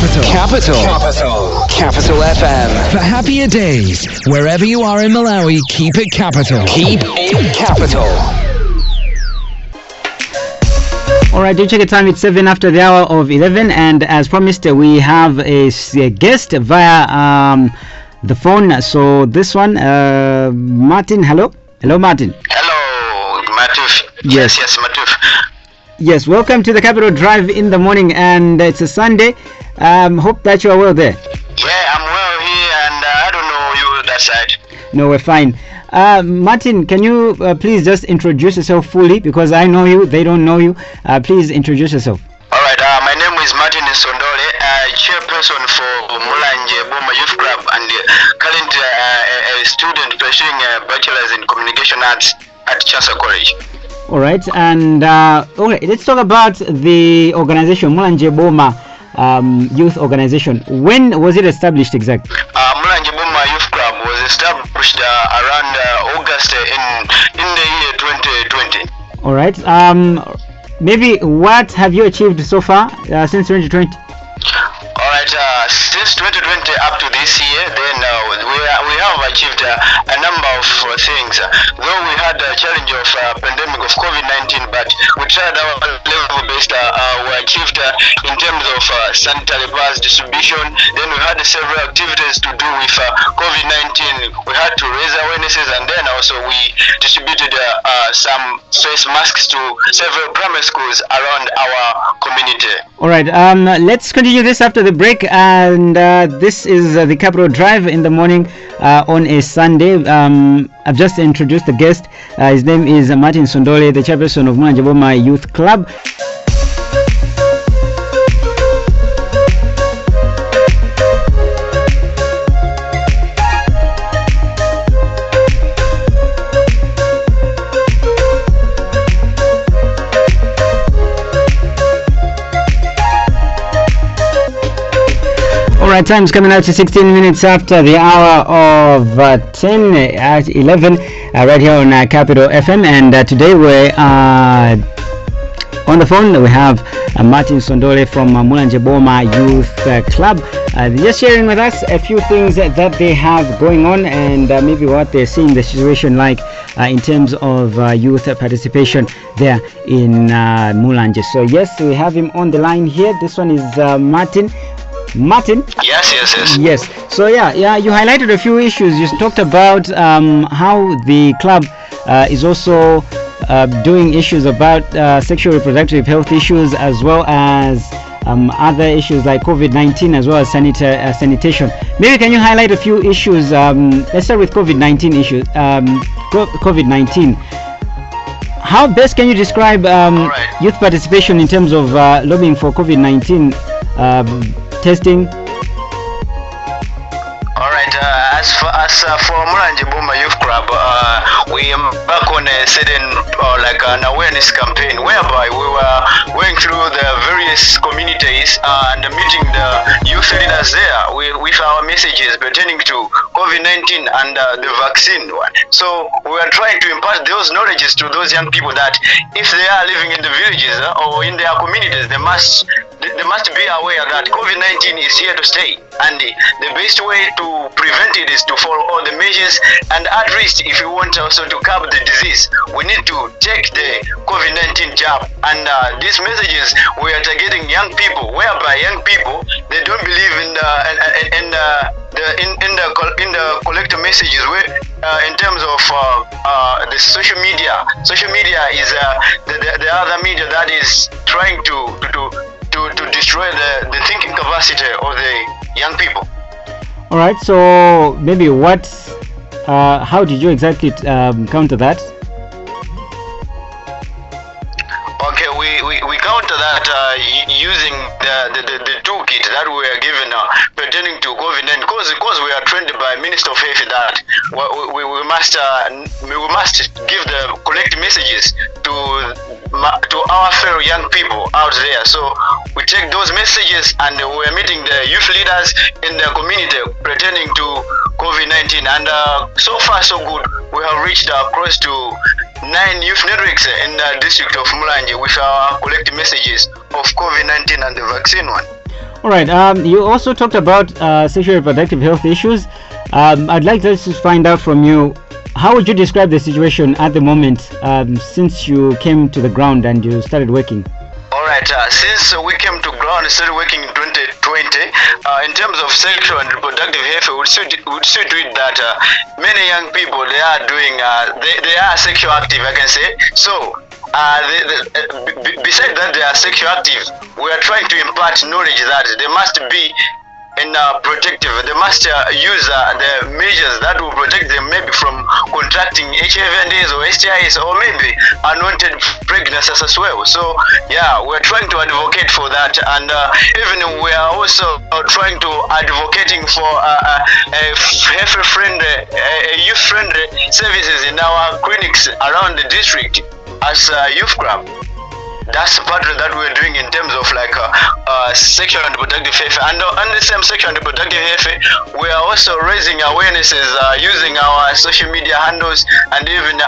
Capital FM. For happier days, wherever you are in Malawi, keep it capital. Keep it capital. All right, do check the time. It's 7 after the hour of 11, and as promised, we have a guest via the phone. So this one, Martin. Hello, Martin. Hello, Matiff. Yes, Matiff. Yes, welcome to the Capital Drive in the morning, and it's a Sunday. Hope that you are well there. Yeah, I'm well here, and I don't know you that side. No, we're fine. Martin, can you please just introduce yourself fully, because I know you, they don't know you. Please introduce yourself. All right, my name is Martin Nsondole, chairperson for Mulanje Boma Youth Club, and currently a student pursuing a bachelor's in communication arts at Chancellor College. All right, and okay, let's talk about the organization Mulanje Boma Youth Organization. When was it established exactly? Mulanje Boma Youth Club was established around August in the year 2020. All right. Maybe what have you achieved so far since 2020? All right. Since 2020 up to this year, then we have achieved a number of things. Though we had a challenge of pandemic of COVID-19, but we tried our level-based. We achieved in terms of sanitary pads distribution. Then we had several activities to do with COVID-19. We had to raise awarenesses, and then also we distributed some face masks to several primary schools around our community. All right. Let's continue this after the break, and this is the Capital Drive in the morning on a Sunday. I've just introduced the guest. His name is Martin Nsondole, the chairperson of Mulanje Boma Youth Club. Alright, time's coming out to 16 minutes after the hour of 10 at 11 right here on Capital FM, and today we're on the phone. We have Martin Nsondole from Mulanje Boma Youth Club. They're just sharing with us a few things that they have going on, and maybe what they're seeing the situation like in terms of youth participation there in Mulanje. So yes, we have him on the line here. This one is Martin. Yes. So yeah, you highlighted a few issues. You talked about how the club is also doing issues about sexual reproductive health issues, as well as other issues like COVID-19, as well as sanitation. Maybe can you highlight a few issues? Let's start with COVID-19 issues. COVID-19. How best can you describe youth participation in terms of lobbying for COVID-19 testing? Alright, as for Mulanje Boma Youth Club, we embark on a certain an awareness campaign whereby we were going through the various communities and meeting the youth leaders there with our messages pertaining to COVID-19 and the vaccine one. So we are trying to impart those knowledges to those young people that if they are living in the villages or in their communities, they must be aware that COVID-19 is here to stay, and the best way to prevent it is to follow all the measures, and at least if we want also to curb the disease, we need to take the COVID-19 jab. And these messages we are targeting young people, whereby young people, they don't believe in the collective messages where in terms of the social media. Social media is the other media that is trying to destroy the thinking capacity of the young people. All right, so maybe how did you exactly counter that? Okay, we counter that using the toolkit that we are given pertaining to COVID-19, because we are trained by Minister of Health that we must give the correct messages to our fellow young people out there. So we take those messages and we are meeting the youth leaders in the community pertaining to COVID-19, and so far so good. We have reached close to 9 youth networks in the district of Mulanje with our collective messages of COVID-19 and the vaccine one. All right. You also talked about sexual reproductive health issues. I'd like to just find out from you, how would you describe the situation at the moment since you came to the ground and you started working? All right. Since we came to ground and started working in 2020, in terms of sexual and reproductive health, we would see to it that many young people, they are doing, they are sexual active, I can say. So, besides that they are sexual active, we are trying to impart knowledge that they must be protective. They must use the measures that will protect them maybe from contracting HIV and AIDS or STIs or maybe unwanted pregnancies as well. So yeah, we're trying to advocate for that, and even we are also trying to advocating for youth-friendly services in our clinics around the district as a youth club. That's the part that we're doing in terms of like sexual and reproductive health. And on the same sexual and reproductive health, we are also raising awarenesses using our social media handles and even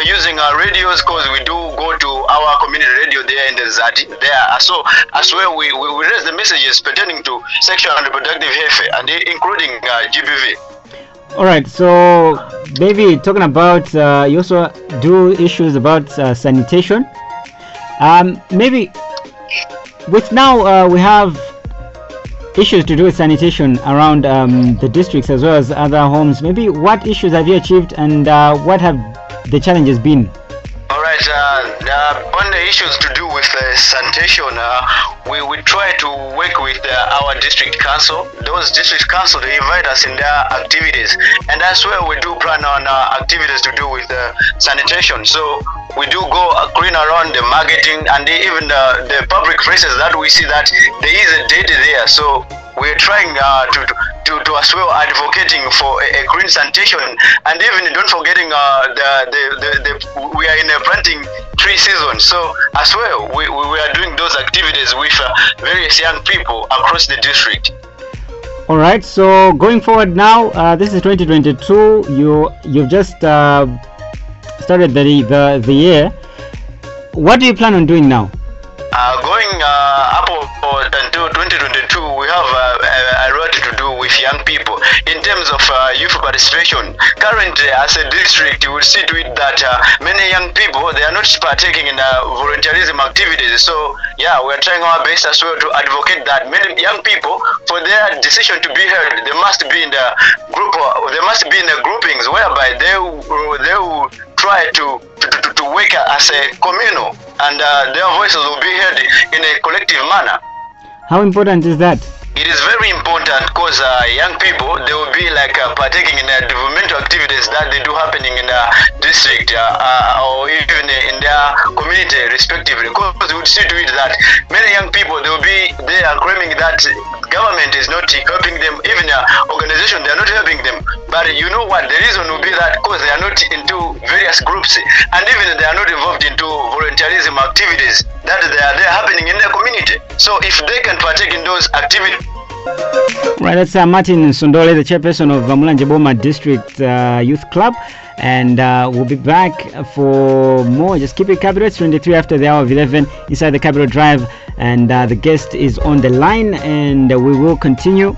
using our radios, because we do go to our community radio there in the Zati there. So as well, we raise the messages pertaining to sexual and reproductive health and including GBV. All right, so maybe talking about you also do issues about sanitation. Maybe with now we have issues to do with sanitation around the districts as well as other homes. Maybe what issues have you achieved, and what have the challenges been? All right, on the issues to do with sanitation, we try to work with our district council. Those district council, they invite us in their activities, and as well we do plan on activities to do with sanitation. So we do go clean around the marketing and even the public places that we see that there is a dead there. So we're trying to as well advocating for a green sanitation, and even don't forgetting we are in a planting tree season. So as well we are doing those activities with various young people across the district. All right, so going forward now, this is 2022. You've just started the year. What do you plan on doing now? Going up until 2022, we have a lot to do with young people in terms of youth participation. Currently, as a district, you will see to it that many young people, they are not partaking in volunteerism activities. So yeah, we are trying our best as well to advocate that many young people, for their decision to be heard, they must be in the group. They must be in the groupings whereby they will try to work as a communal, and their voices will be heard in a collective manner. How important is that? It is very important because young people, they will be like partaking in developmental activities that they do happening in the district or even in their community respectively. Because we would see to it that many young people, they are claiming that government is not helping them, even organization, they are not helping them. But you know what, the reason will be that because they are not into various groups, and even they are not involved into volunteerism activities that they are happening in their community. So if they can partake in those activities. Right, that's Martin Nsondole, the chairperson of Mulanje Boma District Youth Club, and we'll be back for more. Just keep it Capital. It's 23 after the hour of 11 inside the Capital Drive, and the guest is on the line, and we will continue.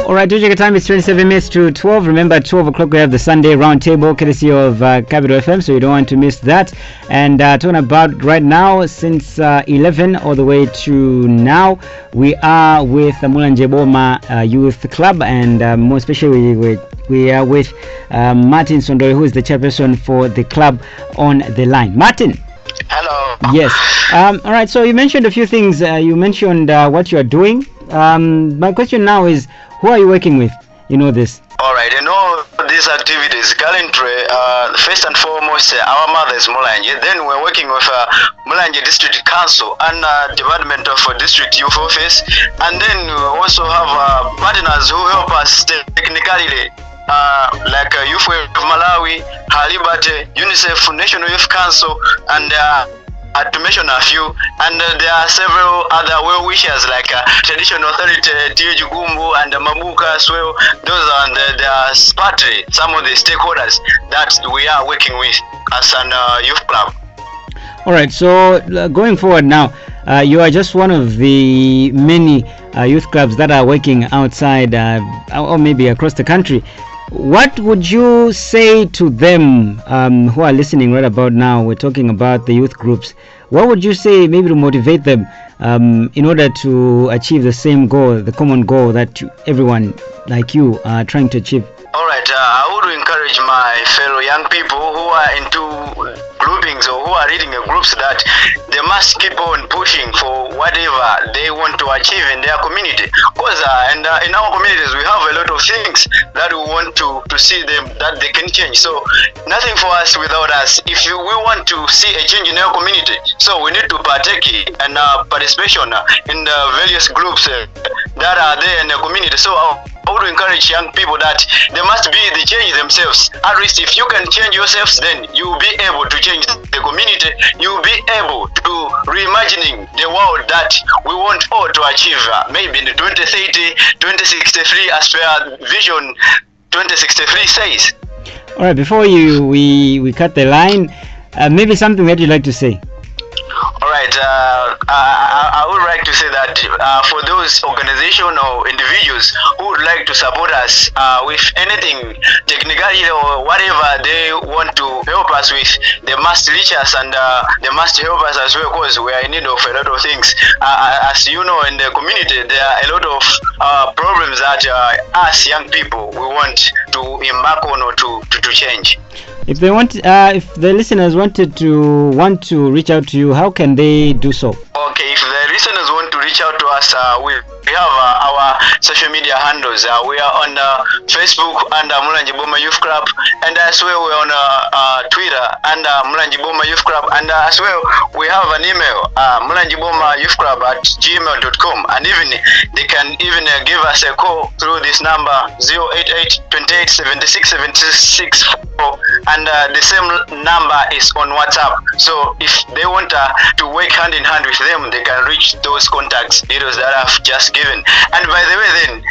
Alright, do check the time. It's 27 minutes to 12. Remember, at 12 o'clock we have the Sunday Roundtable, courtesy of Capital FM, so you don't want to miss that. And talking about right now, since 11 all the way to now, we are with the Mulanje Boma Youth Club, and more especially we are with Martin Nsondole, who is the chairperson for the club, on the line. Martin. Hello. Yes. Alright, so you mentioned a few things. You mentioned what you are doing. My question now is, who are you working with in all this? Alright, in all these activities, currently, first and foremost, our mother is Mulanje. Then we're working with Mulanje District Council and Department of District Youth Office. And then we also have partners who help us technically, like Youth of Malawi, highliting, UNICEF, National Youth Council, and to mention a few, and there are several other well-wishers like Traditional Authority, TH Gumbu and Mabuka as well. Those are some of the stakeholders that we are working with as an youth club. All right, so going forward now, you are just one of the many youth clubs that are working outside or maybe across the country. What would you say to them who are listening right about now? We're talking about the youth groups. What would you say maybe to motivate them in order to achieve the same goal, the common goal that everyone like you are trying to achieve? All right, I would encourage my fellow young people who are into groupings or who are leading groups that they must keep on pushing for whatever they want to achieve in their community. Because in our communities, we have a lot of things that we want to see them that they can change. So nothing for us without us. If we want to see a change in our community, so we need to partake in participation in the various groups that are there in the community. So I would encourage young people that they must be the change themselves. At least if you can change yourselves, then you will be able to change the community. You will be able to reimagining the world that we want all to achieve. Maybe in the 2030, 2063, as per Vision 2063 says. All right, before we cut the line, maybe something that you'd like to say. All right, I would like to say that for those organizations or individuals who would like to support us with anything, technically or whatever they want to help us with, they must reach us and they must help us as well, because we are in need of a lot of things. As you know, in the community, there are a lot of problems that us young people, we want to embark on or to change. If they want, if the listeners want to reach out to you, how can they do so? Okay, if the listeners want to reach out to us, we have our social media handles. We are on Facebook under Mulanje Boma Youth Club, and as well we're on Twitter under Mulanje Boma Youth Club, and as well we have an email, mulanjebomayouthclub@gmail.com, and even they can even give us a call through this number 088 28 76 76 4, and the same number is on WhatsApp. So if they want to work hand in hand with them, they can reach those contacts details that I've just given. And by the way, then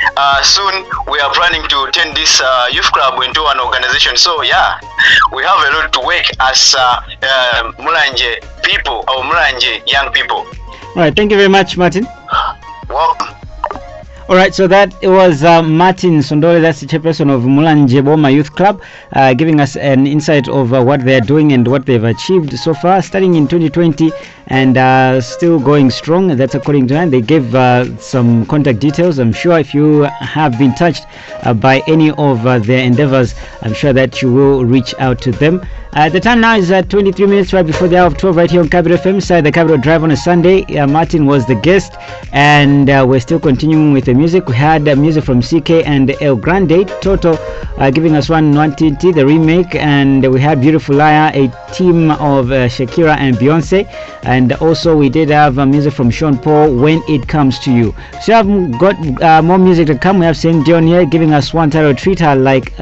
soon we are planning to turn this youth club into an organization. So yeah, we have a lot to work as Mulanje people or Mulanje young people. All right, thank you very much, Martin. Welcome. All right, so that was Martin Nsondole, that's the chairperson of Mulanje Boma Youth Club, giving us an insight of what they're doing and what they've achieved so far, starting in 2020 and still going strong. That's according to them. They gave some contact details. I'm sure if you have been touched by any of their endeavors, I'm sure that you will reach out to them. The time now is 23 minutes right before the hour of 12 right here on Capital FM, inside the Capital Drive on a Sunday. Martin was the guest, and we're still continuing with the music. We had music from CK and El Grande, Toto giving us one TNT, the remake, and we had Beautiful Liar, a team of Shakira and Beyonce, and also we did have music from Sean Paul, When It Comes to You. So I've got more music to come. We have Celine Dion here giving us one title, Treat Her Like